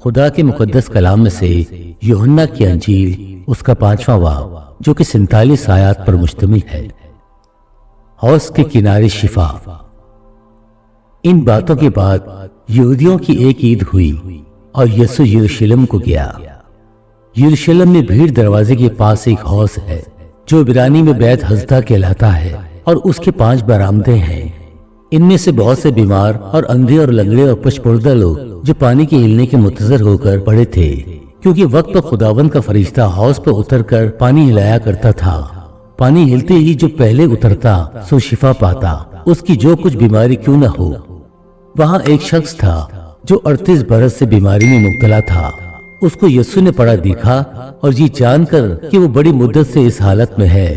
خدا کے مقدس کلام میں سے یوحنا کی انجیل اس کا 5واں باب جو کہ 47 آیات پر مشتمل ہے۔ حوض کے کنارے شفا۔ ان باتوں کے بعد یہودیوں کی ایک عید ہوئی اور یسوع یروشلم کو گیا۔ یروشلم میں بھیڑ دروازے کے پاس ایک حوض ہے جو عبرانی میں بیت حزدہ کہلاتا ہے، اور اس کے 5 برآمدے ہیں۔ ان میں سے بہت سے بیمار اور اندھے اور لنگڑے اور پشپردہ لوگ جو پانی کے ہلنے کے منتظر ہو کر پڑے تھے، کیونکہ وقت پر خداوند کا فرشتہ حوض پر اتر کر پانی ہلایا کرتا تھا۔ پانی ہلتے ہی جو پہلے اترتا سو شفا پاتا، اس کی جو کچھ بیماری کیوں نہ ہو۔ وہاں ایک شخص تھا جو 38 برس سے بیماری میں مبتلا تھا۔ اس کو یسوع نے پڑا دیکھا اور یہ جان کر کہ وہ بڑی مدت سے اس حالت میں ہے،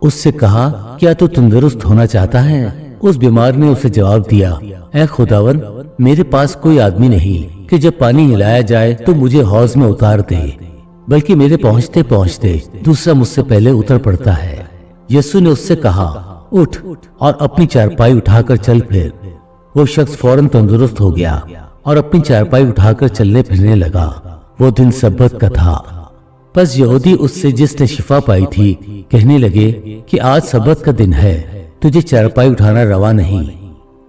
اس سے کہا، کیا تو تندرست ہونا چاہتا ہے؟ اس بیمار نے اسے جواب دیا، اے خداوند، میرے پاس کوئی آدمی نہیں کہ جب پانی ہلایا جائے تو مجھے حوض میں اتار دے، بلکہ میرے پہنچتے پہنچتے دوسرا مجھ سے پہلے اتر پڑتا ہے۔ یسوع نے اس سے کہا، اٹھ اور اپنی چارپائی اٹھا کر چل پھر۔ وہ شخص فوراً تندرست ہو گیا اور اپنی چارپائی اٹھا کر چلنے پھرنے لگا۔ وہ دن سبت کا تھا۔ پس یہودی اس سے جس نے شفا پائی تھی کہنے لگے کہ آج سبت کا دن ہے، تجھے چارپائی اٹھانا روا نہیں۔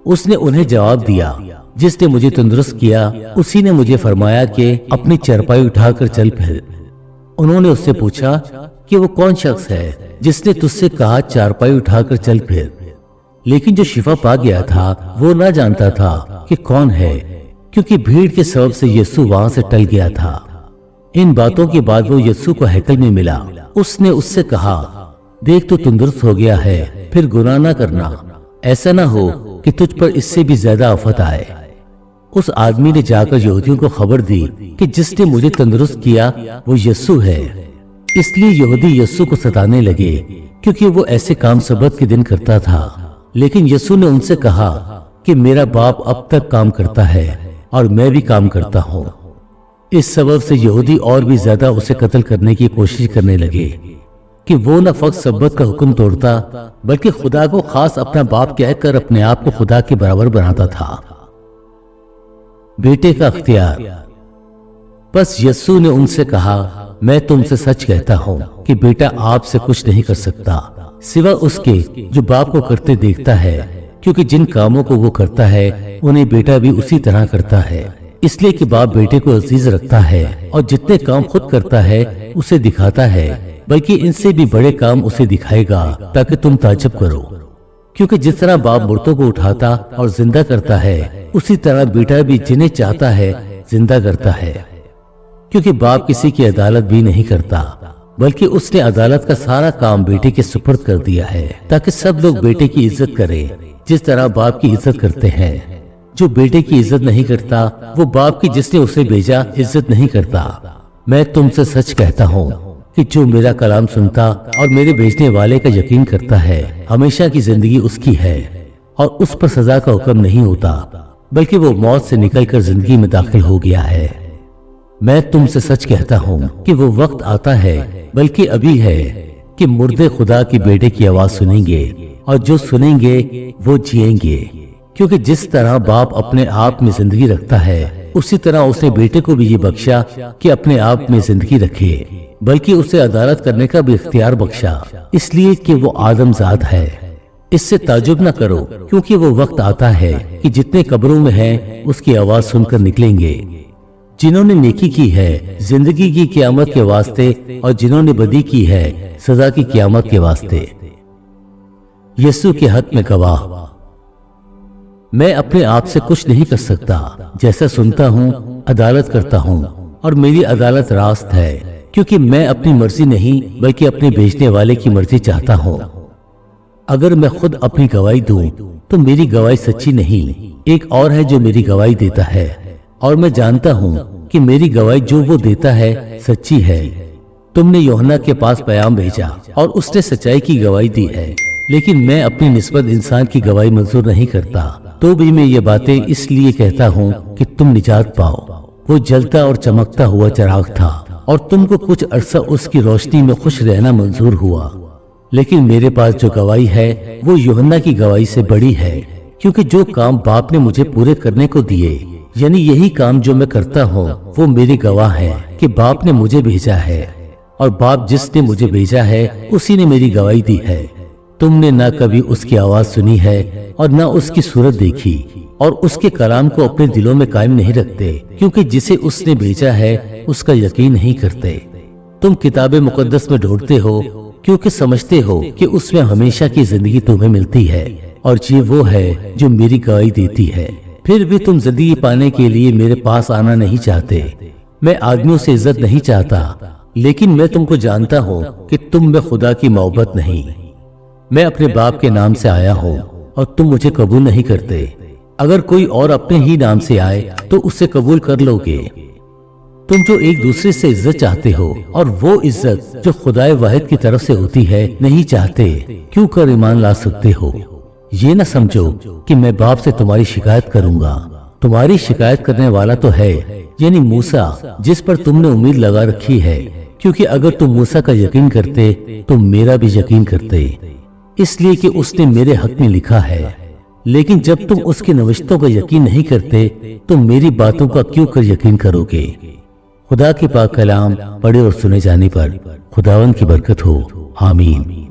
اس نے انہیں جواب دیا، جس نے مجھے تندرست کیا اسی نے مجھے فرمایا کہ اپنی چارپائی اٹھا کر چل پھر۔ انہوں نے اس سے پوچھا کہ وہ کون شخص ہے جس نے تجھ سے کہا چارپائی اٹھا کر چل پھر؟ لیکن جو شفا پا گیا تھا وہ نہ جانتا تھا کہ کون ہے، کیونکہ بھیڑ کے سبب سے یسوع وہاں سے ٹل گیا تھا۔ ان باتوں کے بعد وہ یسوع کو ہیکل میں ملا۔ اس نے اس سے کہا، دیکھ تو تندرست ہو گیا ہے، پھر گناہ نہ کرنا، ایسا نہ ہو کہ تجھ پر اس سے بھی زیادہ آفت آئے۔ اس آدمی نے جا کر یہودیوں کو خبر دی کہ جس نے مجھے تندرست کیا وہ یسوع ہے۔ اس لیے یہودی یسوع کو ستانے لگے کیونکہ وہ ایسے کام سبت کے دن کرتا تھا۔ لیکن یسوع نے ان سے کہا کہ میرا باپ اب تک کام کرتا ہے اور میں بھی کام کرتا ہوں۔ اس سبب سے یہودی اور بھی زیادہ اسے قتل کرنے کی کوشش کرنے لگے کہ وہ نہ فقط سبت کا حکم توڑتا بلکہ خدا کو خاص اپنا باپ کہہ کر اپنے آپ کو خدا کے برابر بناتا تھا۔ بیٹے کا اختیار۔ پس یسوع نے ان سے کہا، میں تم سے سچ کہتا ہوں کہ بیٹا آپ سے کچھ نہیں کر سکتا سوا اس کے جو باپ کو کرتے دیکھتا ہے، کیونکہ جن کاموں کو وہ کرتا ہے انہیں بیٹا بھی اسی طرح کرتا ہے، اس لیے کہ باپ بیٹے کو عزیز رکھتا ہے اور جتنے کام خود کرتا ہے اسے دکھاتا ہے، بلکہ ان سے بھی بڑے کام اسے دکھائے گا تاکہ تم تعجب کرو۔ کیونکہ جس طرح باپ مردوں کو اٹھاتا اور زندہ کرتا ہے اسی طرح بیٹا بھی جنہیں چاہتا ہے زندہ کرتا ہے۔ کیونکہ باپ کسی کی عدالت بھی نہیں کرتا بلکہ اس نے عدالت کا سارا کام بیٹے کے سپرد کر دیا ہے، تاکہ سب لوگ بیٹے کی عزت کریں جس طرح باپ کی عزت کرتے ہیں۔ جو بیٹے کی عزت نہیں کرتا وہ باپ کی جس نے اسے بھیجا عزت نہیں کرتا۔ میں تم سے سچ کہتا ہوں کہ جو میرا کلام سنتا اور میرے بھیجنے والے کا یقین کرتا ہے ہمیشہ کی زندگی اس کی ہے، اور اس پر سزا کا حکم نہیں ہوتا بلکہ وہ موت سے نکل کر زندگی میں داخل ہو گیا ہے۔ میں تم سے سچ کہتا ہوں کہ وہ وقت آتا ہے، بلکہ ابھی ہے، کہ مردے خدا کے بیٹے کی آواز سنیں گے، اور جو سنیں گے وہ جیئیں گے۔ کیونکہ جس طرح باپ اپنے آپ میں زندگی رکھتا ہے اسی طرح اس نے بیٹے کو بھی یہ بخشا کہ اپنے آپ میں زندگی رکھے، بلکہ اسے عدالت کرنے کا بھی اختیار بخشا، اس لیے کہ وہ آدم ذات ہے۔ اس سے تعجب نہ کرو، کیونکہ وہ وقت آتا ہے کہ جتنے قبروں میں ہیں اس کی آواز سن کر نکلیں گے۔ جنہوں نے نیکی کی ہے زندگی کی قیامت کے واسطے، اور جنہوں نے بدی کی ہے سزا کی قیامت کے واسطے۔ یسوع کے حق میں گواہ۔ میں اپنے آپ سے کچھ نہیں کر سکتا، جیسا سنتا ہوں عدالت کرتا ہوں، اور میری عدالت راست ہے، کیونکہ میں اپنی مرضی نہیں بلکہ اپنے بھیجنے والے کی مرضی چاہتا ہوں۔ اگر میں خود اپنی گواہی دوں تو میری گواہی سچی نہیں، ایک اور ہے جو میری گواہی دیتا ہے، اور میں جانتا ہوں کہ میری گواہی جو وہ دیتا ہے سچی ہے۔ تم نے یوحنا کے پاس پیام بھیجا اور اس نے سچائی کی گواہی دی ہے، لیکن میں اپنی نسبت انسان کی گواہی منظور نہیں کرتا، تو بھی میں یہ باتیں اس لیے کہتا ہوں کہ تم نجات پاؤ۔ وہ جلتا اور چمکتا ہوا چراغ تھا، اور تم کو کچھ عرصہ اس کی روشنی میں خوش رہنا منظور ہوا، لیکن میرے پاس جو گواہی ہے وہ یوحنا کی گواہی سے بڑی ہے، کیونکہ جو کام باپ نے مجھے پورے کرنے کو دیے یعنی یہی کام جو میں کرتا ہوں وہ میری گواہ ہے کہ باپ نے مجھے بھیجا ہے، اور باپ جس نے مجھے بھیجا ہے اسی نے میری گواہی دی ہے۔ تم نے نہ کبھی اس کی آواز سنی ہے اور نہ اس کی صورت دیکھی، اور اس کے کلام کو اپنے دلوں میں قائم نہیں رکھتے، کیونکہ جسے اس نے بھیجا ہے اس کا یقین نہیں کرتے۔ تم کتاب مقدس میں ڈھونڈتے ہو کیونکہ سمجھتے ہو کہ اس میں ہمیشہ کی زندگی تمہیں ملتی ہے، اور یہ وہ ہے جو میری گواہی دیتی ہے۔ پھر بھی تم زندگی پانے کے لیے میرے پاس آنا نہیں چاہتے۔ میں آدمیوں سے عزت نہیں چاہتا، لیکن میں تم کو جانتا ہوں کہ تم میں خدا کی محبت نہیں۔ میں اپنے باپ کے نام سے آیا ہوں اور تم مجھے قبول نہیں کرتے۔ اگر کوئی اور اپنے ہی نام سے آئے تو اسے قبول کر لو گے۔ تم جو ایک دوسرے سے عزت چاہتے ہو اور وہ عزت جو خدائے واحد کی طرف سے ہوتی ہے نہیں چاہتے، کیوں کر ایمان لا سکتے ہو؟ یہ نہ سمجھو کہ میں باپ سے تمہاری شکایت کروں گا۔ تمہاری شکایت کرنے والا تو ہے، یعنی موسیٰ، جس پر تم نے امید لگا رکھی ہے، کیونکہ اگر تم موسیٰ کا یقین کرتے تو میرا بھی یقین کرتے، اس لیے کہ اس نے میرے حق میں لکھا ہے۔ لیکن جب تم اس کی نوشتوں کا یقین نہیں کرتے تو میری باتوں کا کیوں کر یقین کرو گے؟ خدا کے پاک کلام پڑھے اور سنے جانے پر خداوند کی برکت ہو، آمین۔